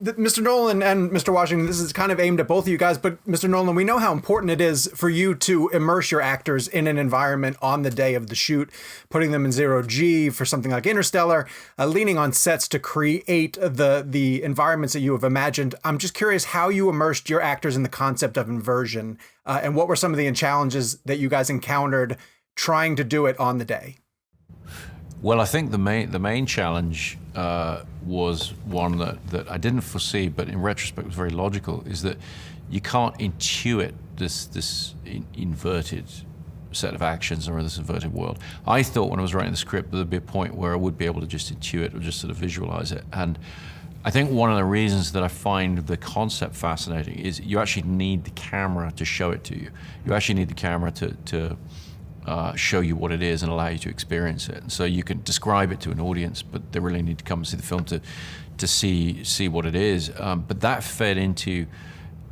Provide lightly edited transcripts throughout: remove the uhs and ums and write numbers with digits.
Mr. Nolan and Mr. Washington, this is kind of aimed at both of you guys, but Mr. Nolan, we know how important it is for you to immerse your actors in an environment on the day of the shoot, putting them in zero G for something like Interstellar, leaning on sets to create the environments that you have imagined. I'm just curious how you immersed your actors in the concept of inversion, and what were some of the challenges that you guys encountered trying to do it on the day? Well, I think the main challenge was one that I didn't foresee, but in retrospect was very logical, is that you can't intuit this inverted set of actions or this inverted world. I thought when I was writing the script there'd be a point where I would be able to just intuit or just sort of visualize it. And I think one of the reasons that I find the concept fascinating is you actually need the camera to show it to you. You actually need the camera to show you what it is and allow you to experience it. And so you can describe it to an audience, but they really need to come and see the film to see what it is. But that fed into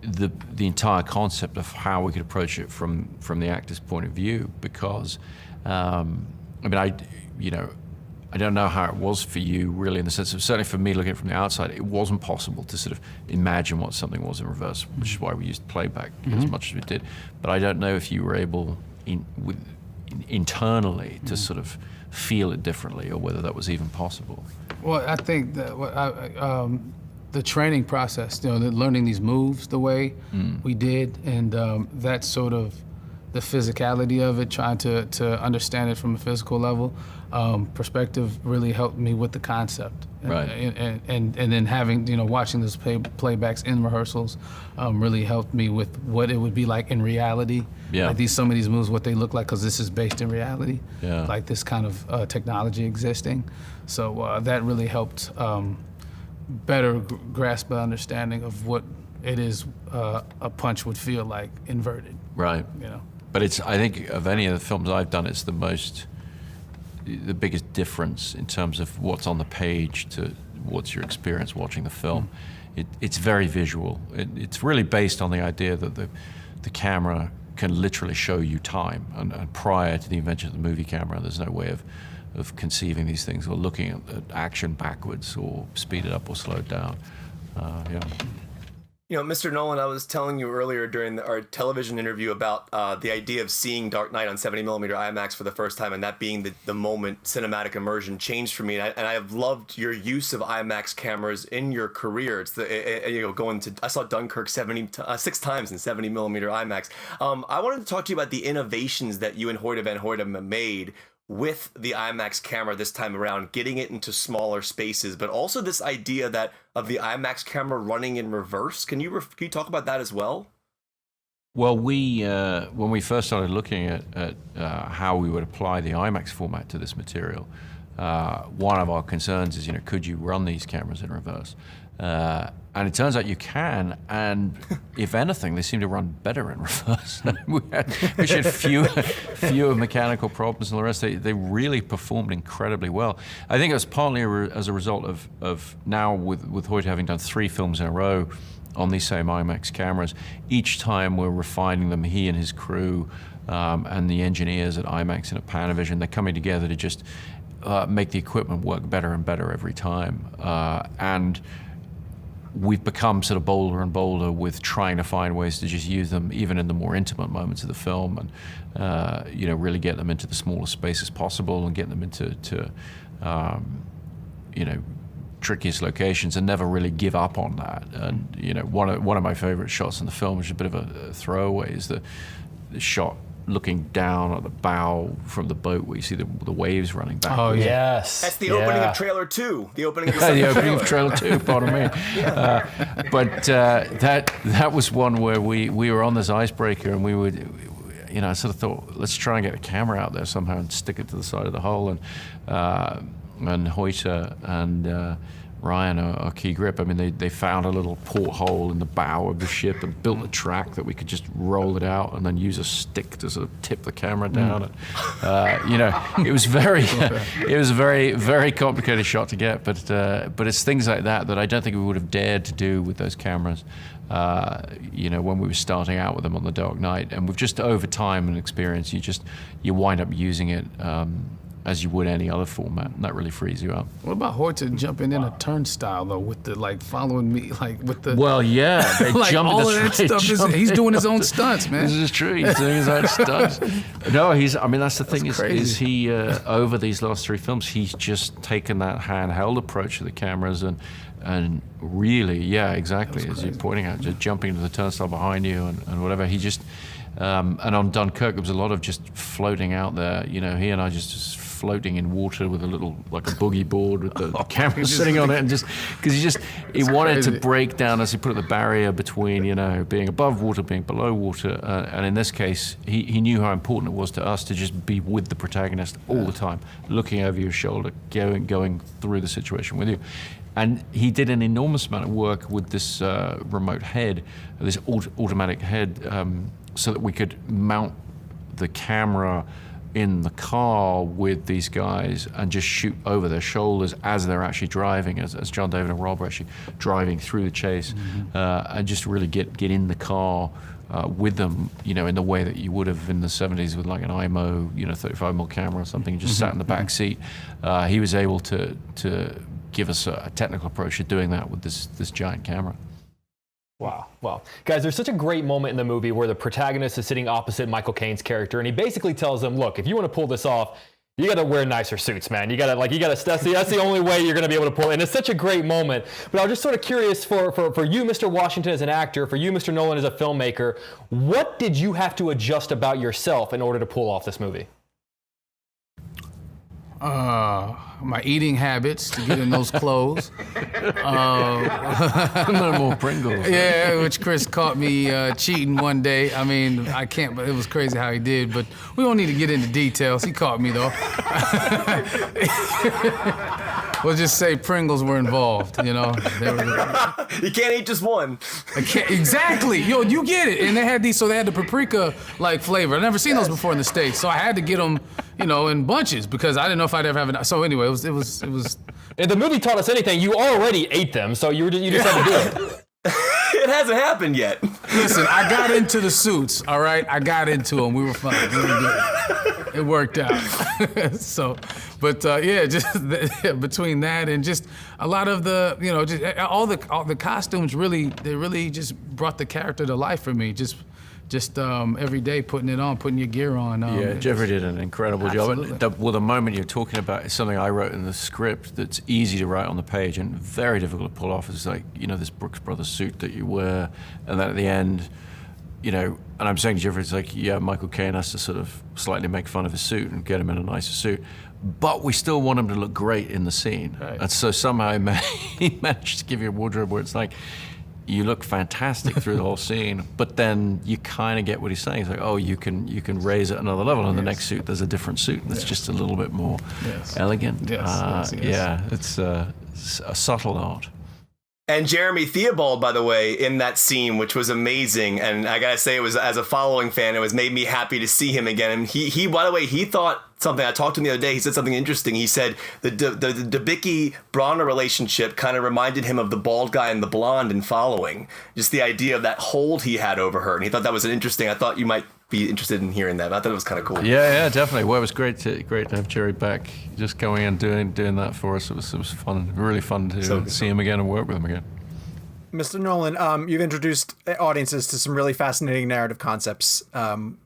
the entire concept of how we could approach it from the actor's point of view. Because I mean, I don't know how it was for you, really, in the sense of, certainly for me looking from the outside, it wasn't possible to sort of imagine what something was in reverse, which is why we used playback as much as we did. But I don't know if you were able internally to sort of feel it differently, or whether that was even possible. Well, I think that the training process, learning these moves the way we did, and that sort of the physicality of it, trying to understand it from a physical level perspective, really helped me with the concept. Right. And then having, watching those playbacks in rehearsals really helped me with what it would be like in reality. Yeah. Like some of these moves, what they look like, because this is based in reality. Yeah. Like this kind of technology existing. So that really helped better grasp the understanding of what it is a punch would feel like inverted. Right. But I think of any of the films I've done, it's the biggest difference in terms of what's on the page to what's your experience watching the film. It's very visual. It's really based on the idea that the camera can literally show you time. And prior to the invention of the movie camera, there's no way of conceiving these things or looking at action backwards or speed it up or slow it down. Mr. Nolan, I was telling you earlier during our television interview about the idea of seeing Dark Knight on 70mm IMAX for the first time, and that being the moment cinematic immersion changed for me. And I have loved your use of IMAX cameras in your career. It's I saw Dunkirk 6 times in 70mm IMAX. I wanted to talk to you about the innovations that you and Hoyte van Hoyte made with the IMAX camera this time around, getting it into smaller spaces, but also this idea of the IMAX camera running in reverse. Can you talk about that as well? Well, when we first started looking at how we would apply the IMAX format to this material, one of our concerns is, could you run these cameras in reverse? And it turns out you can, and if anything, they seem to run better in reverse. we had fewer mechanical problems and the rest. They really performed incredibly well. I think it was partly as a result of now with Hoyte having done 3 films in a row on these same IMAX cameras. Each time we're refining them, he and his crew and the engineers at IMAX and at Panavision, they're coming together to just make the equipment work better and better every time. And we've become sort of bolder and bolder with trying to find ways to just use them even in the more intimate moments of the film, and really get them into the smallest spaces possible and get them into trickiest locations, and never really give up on that. And one of my favorite shots in the film, which is a bit of a throwaway, is the shot looking down at the bow from the boat where you see the waves running back. Oh, yes. That's the opening of trailer 2. The opening of the opening of trailer 2, pardon me. But that was one where we were on this icebreaker, and we would, I sort of thought, let's try and get a camera out there somehow and stick it to the side of the hull. And Hoyte and Ryan, our key grip, I mean, they found a little porthole in the bow of the ship and built a track that we could just roll it out and then use a stick to sort of tip the camera down. And, it was a very, very complicated shot to get, but it's things like that I don't think we would have dared to do with those cameras, when we were starting out with them on The Dark Knight. And we've just, over time and experience, you wind up using it as you would any other format, and that really frees you up. What about Horton jumping in a turnstile though, with the following me, with the? Well, yeah, they jumped. All of that stuff. He's doing his own stunts, man. This is true. He's doing his own stunts. No, I mean, that's the thing is he over these last 3 films, he's just taken that handheld approach to the cameras and really, yeah, exactly as you're pointing out, just jumping to the turnstile behind you and whatever. He just and on Dunkirk, there was a lot of just floating out there. He and I just floating in water with a little, like a boogie board with the camera sitting on it, and just because he wanted to break down, as he put it, the barrier between being above water, being below water, and in this case, he knew how important it was to us to just be with the protagonist all the time, looking over your shoulder, going through the situation with you. And he did an enormous amount of work with this remote head, this automatic head, so that we could mount the camera in the car with these guys and just shoot over their shoulders as they're actually driving, as John David and Rob are actually driving through the chase, and just really get in the car with them, in the way that you would have in the 70s with like an IMO, 35mm camera or something, just sat in the back seat. He was able to give us a technical approach to doing that with this giant camera. Wow. Well, guys, there's such a great moment in the movie where the protagonist is sitting opposite Michael Caine's character, and he basically tells him, look, if you want to pull this off, you got to wear nicer suits, man. That's the only way you're going to be able to pull it. And it's such a great moment. But I was just sort of curious for you, Mr. Washington, as an actor, for you, Mr. Nolan, as a filmmaker, what did you have to adjust about yourself in order to pull off this movie? My eating habits to get in those clothes. A little more Pringles. Yeah, which Chris caught me cheating one day. I mean, I can't, but it was crazy how he did. But we don't need to get into details. He caught me, though. We'll just say Pringles were involved, They were, you can't eat just one. Exactly. You get it. And they had the paprika flavor. I've never seen those before in the States, so I had to get them, in bunches because I didn't know if I'd ever have it. So anyway, it was. If the movie taught us anything, you already ate them, so you just had to do it. It hasn't happened yet. Listen, I got into the suits, all right? I got into them. We were fine. We were good. It worked out. Just between that and just a lot of the, just all the costumes really just brought the character to life for me. Just every day putting it on, putting your gear on. Jeffrey did an incredible job. The moment you're talking about is something I wrote in the script that's easy to write on the page and very difficult to pull off. It's like, this Brooks Brothers suit that you wear, and then at the end, and I'm saying to Jeffrey, it's like, Michael Caine has to sort of slightly make fun of his suit and get him in a nicer suit, but we still want him to look great in the scene. Right. And so somehow he managed to give you a wardrobe where it's like, you look fantastic through the whole scene, but then you kind of get what he's saying. It's like, oh, you can raise it another level. In the next suit, there's a different suit that's just a little bit more elegant. Yes. Yeah, it's a subtle art. And Jeremy Theobald, by the way, in that scene, which was amazing. And I gotta say, it was, as a following fan, it made me happy to see him again. And he by the way, he thought something. I talked to him the other day. He said something interesting. He said the Debicki-Bronner relationship kind of reminded him of the bald guy and the blonde in Following. Just the idea of that hold he had over her. And he thought that was interesting. I thought you might be interested in hearing that. I thought it was kind of cool. Yeah, definitely. Well, it was great to have Jerry back, just going and doing that for us. It was fun, really fun to see him again and work with him again. Mr. Nolan, you've introduced audiences to some really fascinating narrative concepts,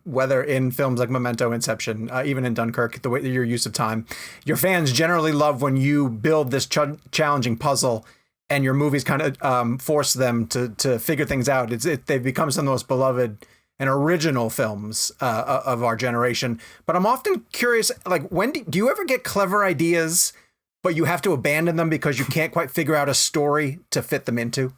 whether in films like Memento, Inception, even in Dunkirk, the way your use of time. Your fans generally love when you build this challenging puzzle and your movies kind of force them to figure things out. They've become some of the most beloved and original films of our generation. But I'm often curious, when do you ever get clever ideas, but you have to abandon them because you can't quite figure out a story to fit them into?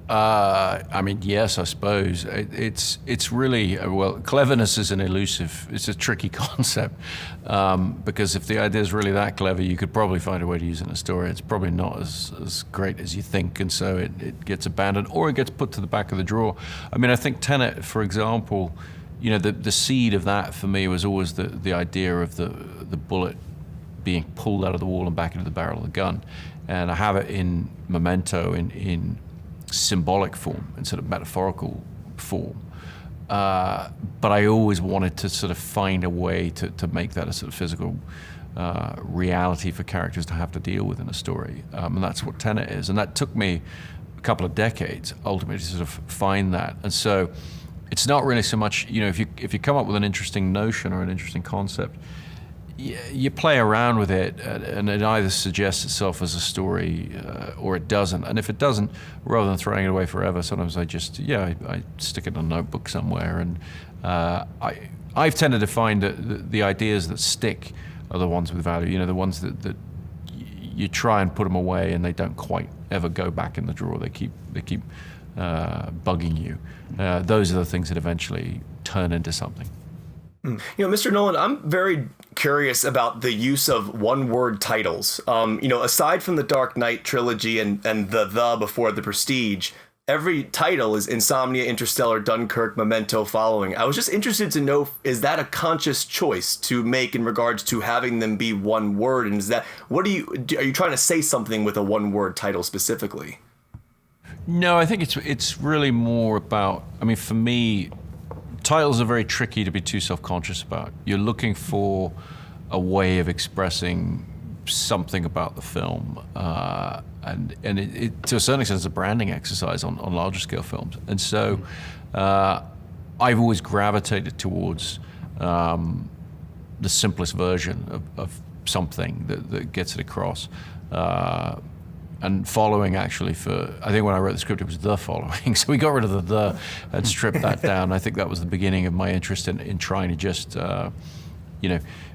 I mean, yes, I suppose. It's really, cleverness is it's a tricky concept, because if the idea is really that clever, you could probably find a way to use it in a story. It's probably not as great as you think, and so it gets abandoned or it gets put to the back of the drawer. I mean, I think Tenet, for example, the seed of that for me was always the idea of the bullet being pulled out of the wall and back into the barrel of the gun. And I have it in Memento in symbolic form instead of metaphorical form. but I always wanted to sort of find a way to make that a sort of physical reality for characters to have to deal with in a story. And that's what Tenet is. And that took me a couple of decades ultimately to sort of find that. And so it's not really so much, if you come up with an interesting notion or an interesting concept, you play around with it, and it either suggests itself as a story or it doesn't. And if it doesn't, rather than throwing it away forever, sometimes I just, I stick it in a notebook somewhere. And I've tended to find that the ideas that stick are the ones with value, the ones that you try and put them away and they don't quite ever go back in the drawer. They keep bugging you. Those are the things that eventually turn into something. Mr. Nolan, I'm very curious about the use of one-word titles. Aside from the Dark Knight trilogy and the before the Prestige, every title is Insomnia, Interstellar, Dunkirk, Memento, following. I was just interested to know, is that a conscious choice to make in regards to having them be one word? And are you trying to say something with a one-word title specifically? No, I think it's really more about, for me, titles are very tricky to be too self-conscious about. You're looking for a way of expressing something about the film, and it to a certain extent, it's a branding exercise on larger scale films. And so I've always gravitated towards the simplest version of something that gets it across. And following, actually, I think when I wrote the script, it was the following. So we got rid of the and stripped that down. I think that was the beginning of my interest in trying to just,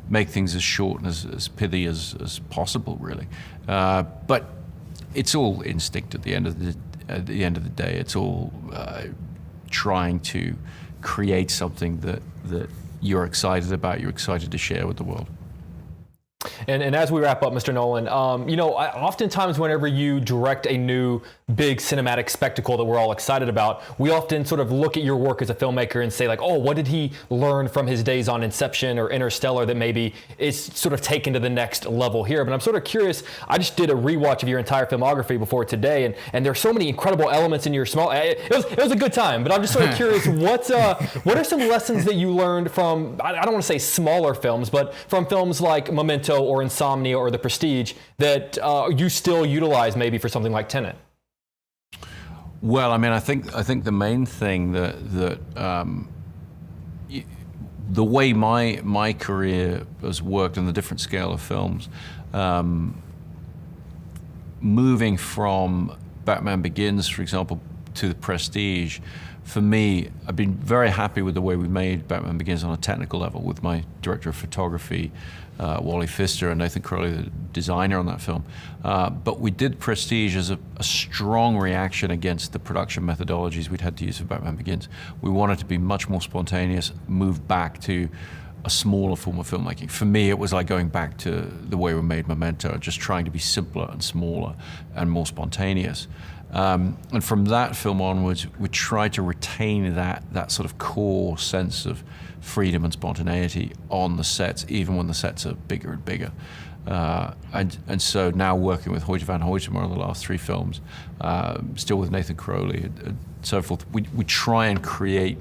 make things as short and as pithy as possible, really. But it's all instinct at the end of the day. It's all trying to create something that you're excited about, you're excited to share with the world. And as we wrap up, Mr. Nolan, oftentimes whenever you direct a new big cinematic spectacle that we're all excited about, we often sort of look at your work as a filmmaker and say like, oh, what did he learn from his days on Inception or Interstellar that maybe is sort of taken to the next level here? But I'm sort of curious, I just did a rewatch of your entire filmography before today, and there are so many incredible elements in your it was a good time, but I'm just sort of curious, what are some lessons that you learned from, I don't want to say smaller films, but from films like Memento or Insomnia or The Prestige that you still utilize maybe for something like Tenet? Well, I think the main thing that the way my career has worked on the different scale of films, moving from Batman Begins, for example, to The Prestige, for me, I've been very happy with the way we made Batman Begins on a technical level with my director of photography, Wally Pfister, and Nathan Crowley, the designer on that film. But we did Prestige as a strong reaction against the production methodologies we'd had to use for Batman Begins. We wanted to be much more spontaneous, move back to a smaller form of filmmaking. For me, it was like going back to the way we made Memento, just trying to be simpler and smaller and more spontaneous. And from that film onwards, we tried to retain that sort of core sense of freedom and spontaneity on the sets, even when the sets are bigger and bigger. And so now working with Hoyte van Hoytema on the last three films, still with Nathan Crowley and so forth, we try and create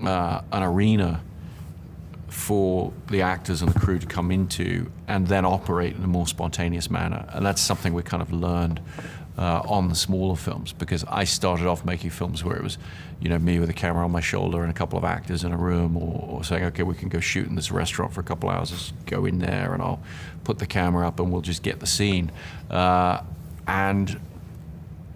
an arena for the actors and the crew to come into and then operate in a more spontaneous manner. And that's something we kind of learned on the smaller films, because I started off making films where it was, me with a camera on my shoulder and a couple of actors in a room, or saying, okay, we can go shoot in this restaurant for a couple hours, just go in there and I'll put the camera up and we'll just get the scene. And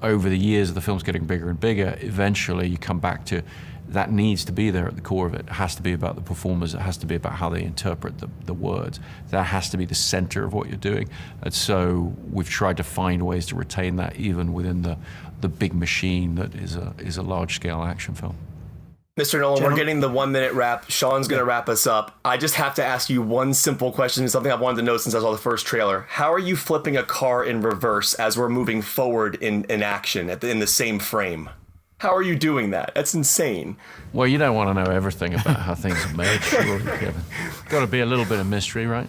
over the years, the film's getting bigger and bigger. Eventually you come back to, that needs to be there at the core of it. It has to be about the performers. It has to be about how they interpret the words. That has to be the center of what you're doing. And so we've tried to find ways to retain that even within the big machine that is a large-scale action film. Mr. Nolan, we're getting the 1 minute wrap. Sean's going to wrap us up. I just have to ask you one simple question, something I've wanted to know since I saw the first trailer. How are you flipping a car in reverse as we're moving forward in action in the same frame? How are you doing that? That's insane. Well, you don't want to know everything about how things are made, surely, Kevin. Got to be a little bit of mystery, right?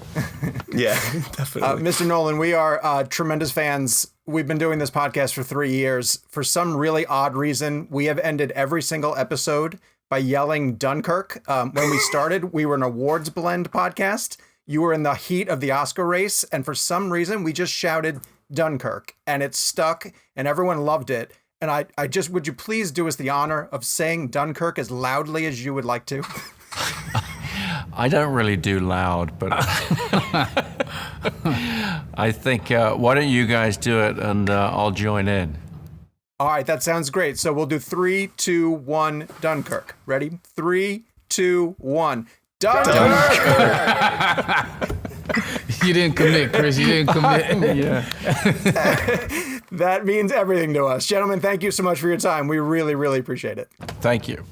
Yeah, definitely. Mr. Nolan, we are tremendous fans. We've been doing this podcast for 3 years. For some really odd reason, we have ended every single episode by yelling Dunkirk. When we started, we were an awards blend podcast. You were in the heat of the Oscar race, and for some reason, we just shouted Dunkirk, and it stuck, and everyone loved it. And I just, would you please do us the honor of saying Dunkirk as loudly as you would like to? I don't really do loud, but I think, why don't you guys do it, and I'll join in. All right, that sounds great. So we'll do 3, 2, 1, Dunkirk. Ready? 3, 2, 1. Dunkirk! You didn't commit, Chris. You didn't commit. Yeah. That means everything to us. Gentlemen, thank you so much for your time. We really, really appreciate it. Thank you.